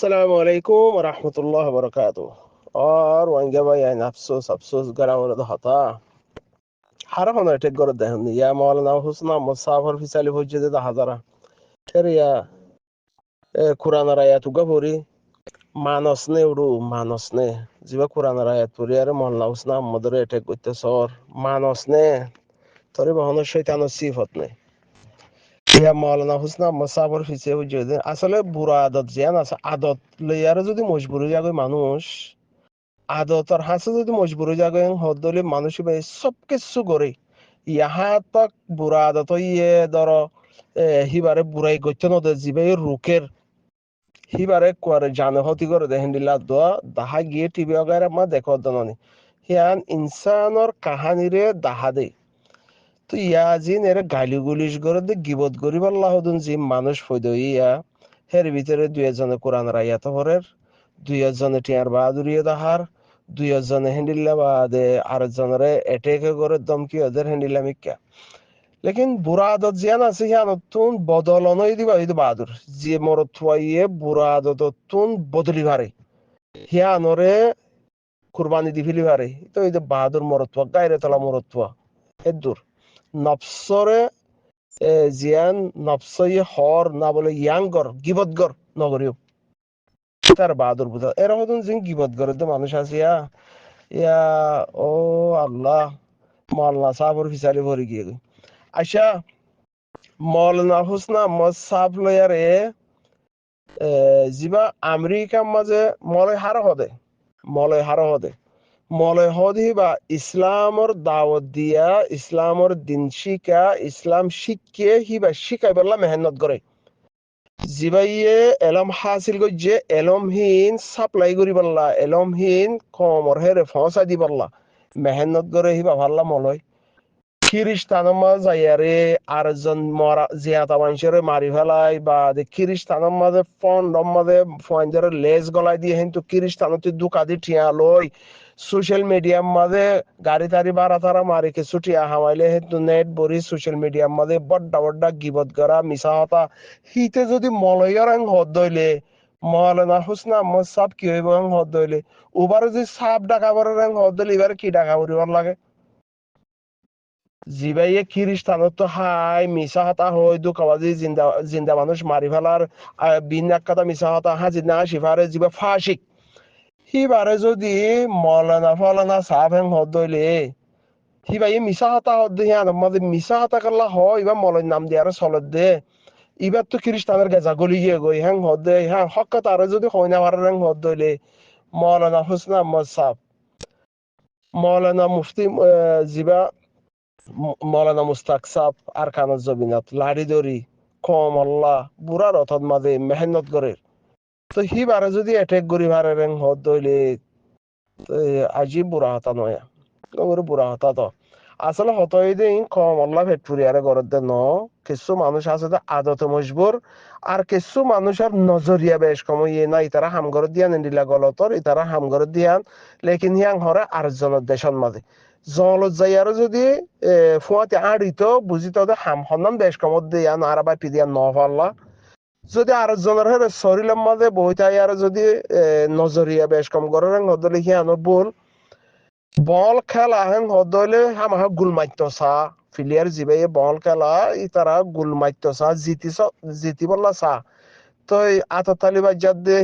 السلام عليكم ورحمة الله وبركاته. और वंगे भाई आइन अफसोस अफसोस गरा और हता حرف أنا تجار الدهن يا مولانا حسنا مسافر في سالف الجديد حضرة تريا قرآن رايات وجبوري مانوسني ورو مانوسني زيبا قرآن رايات وريار مولانا حسنا مدري تجار التصور مانوسني تري بهنا الشيطان الصفتني يا مولانا حسنا مسافر في سالف الجديد أصله برا عادات زيان أصل عادات ليارة زودي مجبوري يا جوي مانوش আদতর হাসে যদি মজবুরি জাগে হদলি মানুষ ভাই সব কিছু করে ইহা তক বুড়া আদত ইয়ে ধর হিবারে বুড়াই গচ্ছ নদে জিবে রুকের হিবারে কোয়ারে জানে হতি করে দেখেন দিলা দোয়া দাহা গিয়ে টিভি অগারে মা দেখো দননি হিয়ান ইনসানর কাহানিরে দাহা দে তো ইয়া জিন এর গালি গুলিশ করে দে গিবত করিব আল্লাহ দুন জি মানুষ ফইদ ইয়া হের ভিতরে দুই একজনে কোরআন রাইয়াত হরের দুই একজনে টিয়ার বাহাদুরিয়ে দাহার দুই একজনে হ্যান্ডিল্লা বাদে আরেকজনের এটেকে করে দমকি ওদের হ্যান্ডিল্লা মিক্কা লেকিন বুড়া আদত জিয়ান আছে হিয়ান তুন বদলনই দিবা হইতো বাহাদুর যে মরথুয়াইয়ে বুড়া আদত তুন বদলি ভারে হিয়ানরে কুরবানি দি ফিলি ভারে তো এই বাহাদুর মরথুয়া গায়রে তলা মরথুয়া এদুর নফসরে জিয়ান নফসই হর না বলে ইয়াঙ্গর গিবতগর নগরীয় তার বাহাদুর বুঝা এরকম জিন গিবত করে তো মানুষ আছে ইয়া ও আল্লাহ মৌলানা সাহাবর ফিসালি ভরে গিয়ে আচ্ছা মৌলানা হুসনা মসাব লয়ারে জিবা আমেরিকার মাঝে মলয় হার হদে মলয় হদি বা ইসলামর দাওয়াত দিয়া ইসলামর দিন শিকা ইসলাম শিখে হিবা শিখাই বললা মেহনত করে জিবাইয়ে এলম হাসিল গজ্জে এলমহীন সাপ্লাই করি পারলা এলমহীন কমর হেরে ফসা দি পারলা মেহনত করে হিবা ভাল্লা মলয় খ্রিস্টানের মাঝে যাইয়ারে আরেকজন মরা জিয়াতা মানুষের মারি ফেলাই বা খ্রিস্টানের মাঝে ফন্ডর মাঝে ফয়েন্ডের লেজ গলাই দিয়ে কিন্তু খ্রিস্টানতে দুকা দি টিয়া লই সোশ্যাল মিডিয়ার মাঝে গাড়ি তাড়ি বাড়া তারা মারি কিছু টিয়া হামাইলে কিন্তু নেট বরি সোশ্যাল মিডিয়ার মাঝে বড্ডা বড্ডা গিবত করা মিশা হতা হিতে যদি মলয়ার হদ দইলে মৌলানা হুসনা সাপ কি হইব হদ দইলে ওবারে যদি সাপ ডাকাবার হদ দইলে এবারে কি ডাকা করিবার লাগে জিবাইয়ে খ্রিস্টানত হাই মিশা হাতা হই দুকাবাজি জিন্দা জিন্দা মানুষ মারি ফেলার বিন কথা মিশা হাতা হাজিনা সিফারে জিবা ফাশিক হিবারে যদি মৌলানা ফলানা সাহেব হেং হদইলে হিবাই মিশা হাতা হদ হিয়ান মাঝে মিশা হাতা করলা হয় এবার মৌলার নাম দিয়ে আর চলত দে এবার তো খ্রিস্টানের গেজা গলি গিয়ে গই হ্যাং হদে হ্যাঁ হক তারে যদি হয় না পারে হ্যাং হদইলে মৌলানা হুসনা আহমদ সাহেব মৌলানা মুফতি জিবা মৌলানা মুস্তাক সাপ আর খানত জবিনাত লাড়ি দড়ি কম আল্লাহ বুড়ার অথত মাঝে মেহনত করে তো হিবারে যদি অ্যাটেক করি ভারে রেং হদ দইলে আজি বুড়া হতা নয়া বুড়া হতা তো আসলে হতই দিন কম আল্লাহ ফেটপুরি আরে গরত দে ন কিছু মানুষ আছে তো আদত মজবুর আর কিছু মানুষের নজরিয়া বেশ কম ইয়ে না ইতারা হামগর দিয়ান এন্ডিলা গলতর ইতারা হামগর দিয়ান লেকিন হিয়াং হরে আরেকজনের দেশন মাঝে জলত যাই আর যদি ফুয়াতে আড়িত বুঝিত হাম হন্নান বেশ কমত দিয়ান আর বা পিদিয়ান ন পারলা যদি আরেকজনের হেরে শরীরের মাঝে বইতাই আর যদি নজরিয়া বেশ কম করে হদলে হিয়ানো বল বল খেলা হেন হদলে হামাহা গুল মারত চা ফিলিয়ার জিবে বল খেলা ইতারা গুল মারত চা জিতি বললা চা তো আততালি বাজার দিয়ে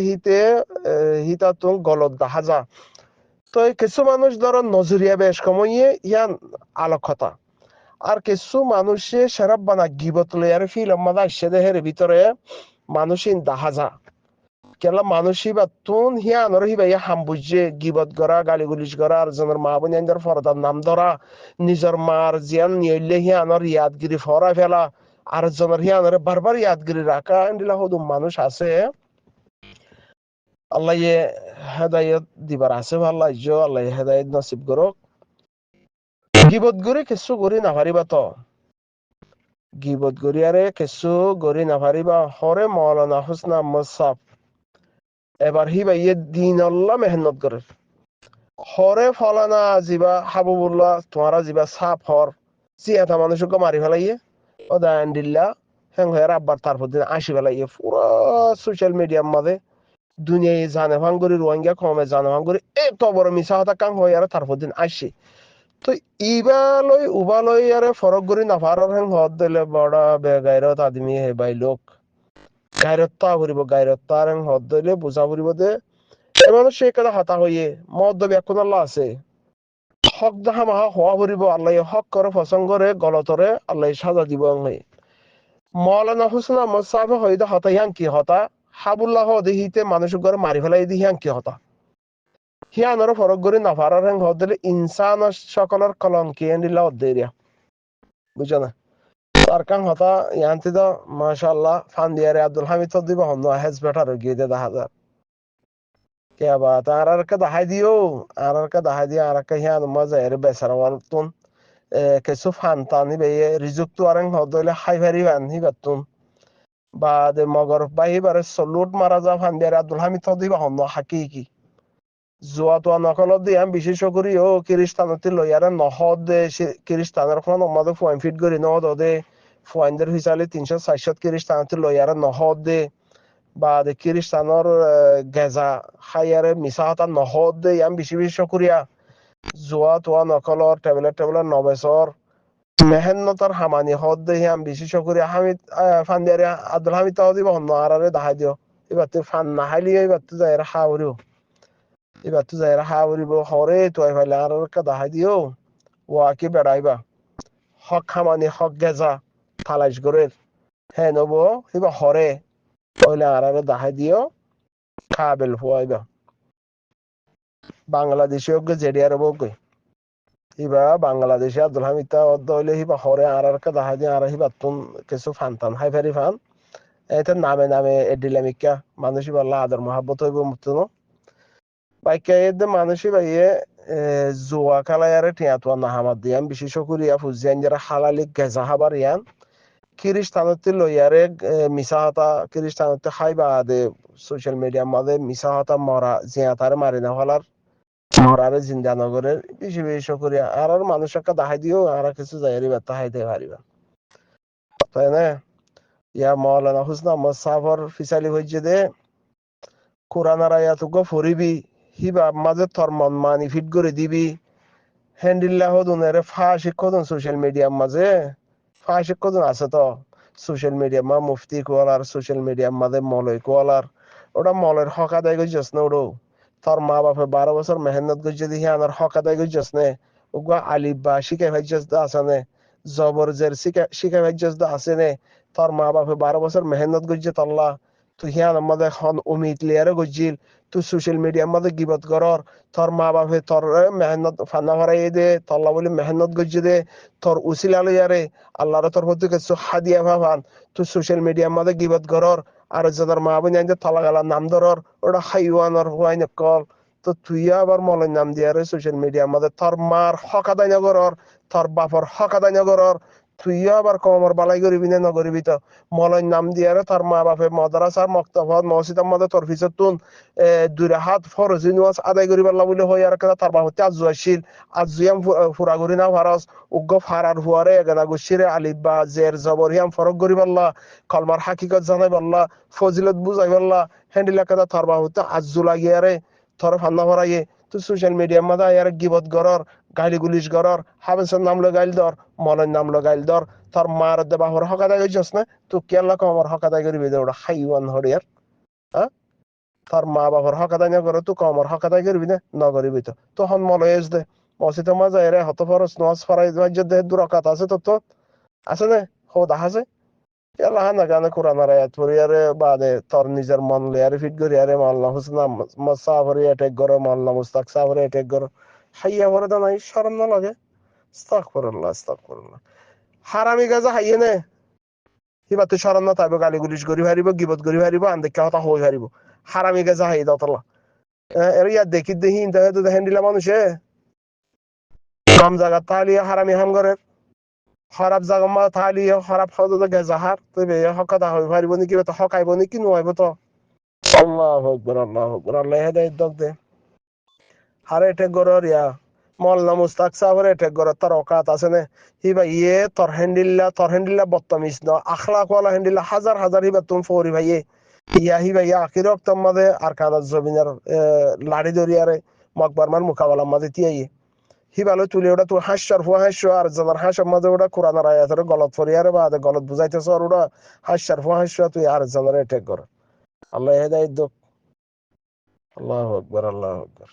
হিতা তো গলত দেখা যা তো কিছু মানুষ ধরো নজরিয়া বেশ কমিয়ে ইয়ান আলোকতা আর কিছু মানুষে সেরাব বানা গিবত লয়ার ফিল্ম মাদা আসছে দেহের ভিতরে মানুষই দেখা যা কেলা মানুষই বা তুন হিয়ানর হিবা ইয়া হাম বুঝে গিবত করা গালি গুলিশ করা আর জনের মা বোন ফরদার নাম ধরা নিজের মার জিয়ান নিয়লে হিয়ানর ইয়াদগিরি ফরা ফেলা আর জনের হিয়ানর বারবার ইয়াদগিরি রাখা এন্ডিলা হদুম মানুষ আছে আল্লাহ হেদায়ত দিবার আছে ভাল্লা আল্লাহ হেদায়ত নসিব করক গিবত গরি কিছু গরি না পারিবা তো গিবত গরি আরে কিছু গরি না পারিবা হরে মৌলানা হুসনা আহমদ সাহ এবার হিবা ইয়ে দিন আল্লাহ মেহনত করে হরে ফলানা জিবা হাবুবুল্লাহ তোমারা জিবা সাপ হর জিয়াতা মানুষকে মারি ফেলাইয়ে ও দায়ন দিল্লা হ্যাং হয়ে আব্বার তারপর দিন আসি ফেলাইয়ে পুরো সোশ্যাল মিডিয়ার মাঝে দুনিয়ায় জানে ভাঙ্গুরি রোহিঙ্গা কমে জানে ভাঙ্গুরি এত বড় মিছা হতা কাম হয় আর তারপর দিন আসে তো ইবালই উবালই আরে ফরক গরি নাফারর হেন হদ দিলে বড় বেগাইরত আদমি হে বাই লোক গাইরত্তা ফুরিব গাইরত্তা হেন হদ দিলে বুঝা ফুরিব দে এমন সে কথা হতা হইয়ে মদ ব্যাকুন আল্লাহ আছে হক দাহা মাহা হওয়া ফুরিব আল্লাহ হক করে পছন্দ করে গলতরে আল্লাহ সাজা দিব আল্লাহ মৌলানা হুসেন আহমদ সাহেব হইদা হতা হিয়াং কি হতা হাবুল্লাহ দেহিতে মানুষ ঘরে মারি ফেলাই দি হিয়াং কি হতা হিয়ানোর ফরক গরি নাফারর হেন হদ দিলে ইনসান সকলের কলঙ্কি এন্ডিল্লা অদ্দেরিয়া বুঝছো না তার কাম হতা ইয়ান্তি তো মাশাআল্লাহ ফান্দিয়ারে আব্দুল হামিদ তো দিব হন হেজ বেটার গিয়ে দে দেখা যায় কে বা তার আর কা দাহাই দিও আর কা দাহাই দিয়া আর কা হিয়ান মজা এর বেসারা ওয়ালতুন কিছু ফান টানি বে রিজুক তো আরেন হদলে হাই ভারি বান হি বাতুন বা দে মগর বাহি বারে সলুট মারা যা ফান্দিয়ারে আব্দুল হামিদ তো দিব হন হাকিকি যোৱা তোৱা নকলত দি আমি বিশেষ কৰি খ্ৰীষ্টানতি লৈ আৰু নহদ খ্ৰীষ্টানৰ খন আমাদের পয়েন্ট ফিট কৰি নহদ দে পয়েন্টের হিসাবে 300-400 খ্ৰীষ্টানতি লৈ আৰু নহদ দে বা দে খ্ৰীষ্টানৰ গেজা খাইয়ারে মিছা হতা নহদ দে আমি বিশেষ করিয়া যোৱা তোৱা নকলৰ টেবলেট নবেচৰ মেহেন্নতার হামানি হদ দে আমি বিশেষ করিয়া হামিদ ফান্দিয়ারে আব্দুল হামিদ তাও দিব হন আরারে দাহাই দিও এবার তো ফান নাহাইলি এবার তো যাই খাওয়ারিও এবার তো যাই হাওরিব হরে তো ফাইলে আর কা দাহাই দিও ওয়া কি বেড়াইবা হক খামানি হক গেজা থালাইশ গরের হ্যাঁ নব এবার হরে কইলে আর দাহাই দিও খাবেল ফুয়াইবা বাংলাদেশে ওকে জেডিয়ার বকে ইবা বাংলাদেশে আব্দুল হামিদ তা অদ্দ হইলে হিবা হরে আর কা দাহাই দিয়ে আর হিবা তুন কিছু ফান টান হাই ফেরি ফান এতে নামে নামে এডিলামিকা মানুষ বললা আদর মহাব্বত হইব মতন বাইকে এদে মানুষই বাইয়ে জোয়া কালায়ারে টিয়াতুয়া নাহামাদ দিয়ান বিশেষ করিয়া ফুজিয়ান যারা হালালি গেজা হাবার ইয়ান খ্রিস্টানতে লইয়ারে মিছা হতা খ্রিস্টানতে খাইবা দে সোশ্যাল মিডিয়ার মাঝে মিছা হতা মরা জিয়া তারে মারি না হলার মরারে জিন্দা নগরের বেশি বেশি করিয়া আর মানুষ একটা দাহাই দিও আর কিছু যাইরি বার্তা হাইতে পারিবা তাই না ইয়া মৌলানা হুসেন আহমদ সাফর ফিসালি হইছে দে কোরআনার আয়াতুক ফরিবি হিবা মাঝে তোর মন মানি ফিট করে দিবি হ্যান্ডিল্লাহ দুনের ফাঁসিক কদন সোশ্যাল মিডিয়ার মাঝে ফাঁসিক কদন আছে তো সোশ্যাল মিডিয়া মা মুফতি কোয়ালার সোশ্যাল মিডিয়ার মাঝে মলয় কোয়ালার ওটা মলের হক আদায় করছিস না ওড়ো তোর মা বাপে 12 বছর মেহনত করছে দেখি আমার হক আদায় করছিস নে ওগুলা আলিফ বা শিখাই ভাইছিস দা আছে নে জবর জের শিখাই ভাইছিস দা আছে নে তোর মা বাপে 12 বছর মেহনত করছে তল্লা তুই হিয়ান আমাদের খন উমিদ লিয়ারে গজিল তুই সোশ্যাল মিডিয়ার মধ্যে গিবত করর তোর মা বাপে তোর মেহনত ফানা ভরাই দে তল্লা বলি মেহনত গজি দে তোর উসিলা লইয়ারে আল্লাহর তোর প্রতি কিছু হাদিয়া ভাবান তুই সোশ্যাল মিডিয়ার মধ্যে গিবত করর আর যাদের মা বোন আইন তলা গালা নাম ধরর ওটা হাইওয়ানর হুয়াই নকল তো তুই আবার মলের নাম দিয়ারে সোশ্যাল মিডিয়ার মধ্যে তোর মার হক আদায় নগরর তোর বাপর হক আদায় নগরর তুই আবার কমর বালাই করিবি না নগরিবি তো মলয় নাম দিয়ারে তার মা বাপে মাদ্রাসার মক্তবত মসজিদের মধ্যে তোর পিছত তুন দুই হাত ফরজি নামাজ আদায় করি পারলা বলে হই আর কথা তার বাপতে আজু আসিল আজুয়াম ফুরা করি না ফারস উগ্র ফারার হুয়ারে এগানা গুছিরে আলিফ বা জের জবর হিয়াম ফরক করি পারলা কলমার হাকিকত জানাই পারলা ফজিলত বুঝাই পারলা হ্যান্ডিলা কথা তার বাপতে আজু লাগিয়ারে তোর ফান্না ভরাইয়ে তুই সোশ্যাল মিডিয়ার মধ্যে আর গিবত গরর গালি গুলিশ গরর হাবেসের নাম লগাইল দর মলের নাম লগাইল দর তোর মার দে বাহর হক আদায় করছিস না তুই কেলা কমর হক আদায় করিবি দে ওটা হাইওয়ান হরিয়ার হ্যাঁ তোর মা বাবার হক আদায় না করে তুই কমর হক আদায় করবি না নগরিবি তো তখন মলয় এস দে মসজিদের মাঝে এরে হত ফরস নজ ফরাই দে দুরাকাত আছে তো আছে না হোদা আছে এলা না গানে কোরআনার আয়াত পড়িয়ারে বাদে তোর নিজের মন লিয়ারে ফিট করিয়ারে মাল্লা হুসনা সাফরি অ্যাটাক করো মাল্লা মুস্তাক সাফরি অ্যাটাক করো হাইয়া ভরে দা নাই শরম না লাগে আস্তাগফিরুল্লাহ হারামি গাজা হাইয়ে নে হিবা তুই শরম না তাইব গালি গুলিশ করি হারিব গিবত করি হারিব আন্দেকা কথা হই হারিব হারামি গাজা হাই দতলা এর ইয়া দেখি ইন্টারনেট তো দেখেন দিলা মানুষে নাম জায়গা তালিয়া হারামি হাম করে খারাপ জায়গা মা তালিয়া খারাপ হদ গাজা হার তুই বে হকা দা হই হারিব নি কি তো হকাইব নি কি নইব তো আল্লাহু আকবার আল্লাহ হেদায়েত দক দে হারে এটেক গরর ইয়া মল্লা মুস্তাক সাবরে এটেক গরর তার অকাত আছে নে হিবা ইয়ে তোর হ্যান্ডিল্লা বত্তামিজ ন আখলাক ওয়ালা হ্যান্ডিল্লা হাজার হাজার হিবা তুমি ফৌরি ভাইয়ে ইয়াহি ভাইয়া আখির রক্তম মাঝে আর কানার জমিনের লাড়ি দরিয়ারে মকবরমার মোকাবেলার মাঝে তিয়াই হিবালো তুলে ওটা তুই হাস্যর ফুয়া হাস্য আর জানার হাস্যর মাঝে ওটা কোরআনের আয়াতের গলত ফরিয়ারে বা গলত বুঝাইতেছ আর ওটা হাস্যর ফুয়া হাস্য তুই আর জানার অ্যাটাক কর আল্লাহ হেদায়েত দোক আল্লাহু আকবার আল্লাহু আকবার